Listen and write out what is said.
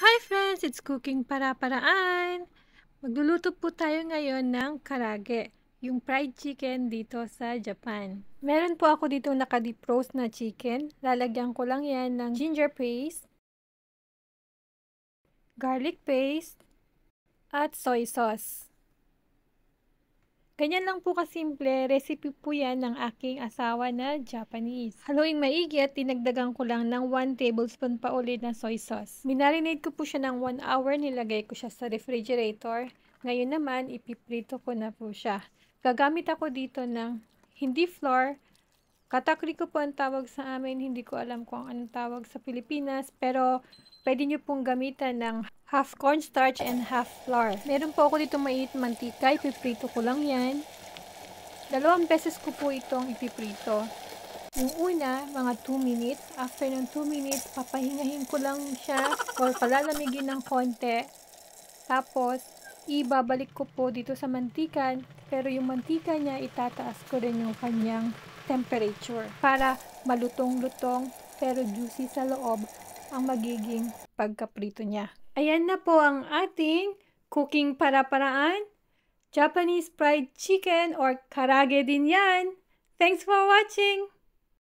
Hi friends! It's Cooking Para-Paraan! Magluluto po tayo ngayon ng karage, yung fried chicken dito sa Japan. Meron po ako dito naka-deep roast na chicken. Lalagyan ko lang yan ng ginger paste, garlic paste, at soy sauce. Ganyan lang po kasimple, recipe po yan ng aking asawa na Japanese. Haluing maigi at dinagdagan ko lang ng 1 tablespoon pa ulit na soy sauce. Minarinate ko po siya ng 1 hour, nilagay ko siya sa refrigerator. Ngayon naman, ipiprito ko na po siya. Gagamit ako dito ng hindi flour. Katakri ko po ang tawag sa amin, hindi ko alam kung anong tawag sa Pilipinas, pero pwede nyo pong gamitan ng half cornstarch and half flour. Meron po ako dito mainit mantika, ipiprito ko lang yan. 2 beses ko po itong ipiprito. Yung una, mga 2 minutes. After ng 2 minutes, papahingahin ko lang siya or palalamigin ng konti. Tapos, ibabalik ko po dito sa mantika, pero yung mantika niya, itataas ko rin yung kanyang temperature para malutong-lutong pero juicy sa loob ang magiging pagkaprito niya. Ayan na po ang ating cooking para-paraan. Japanese fried chicken or karage din yan. Thanks for watching!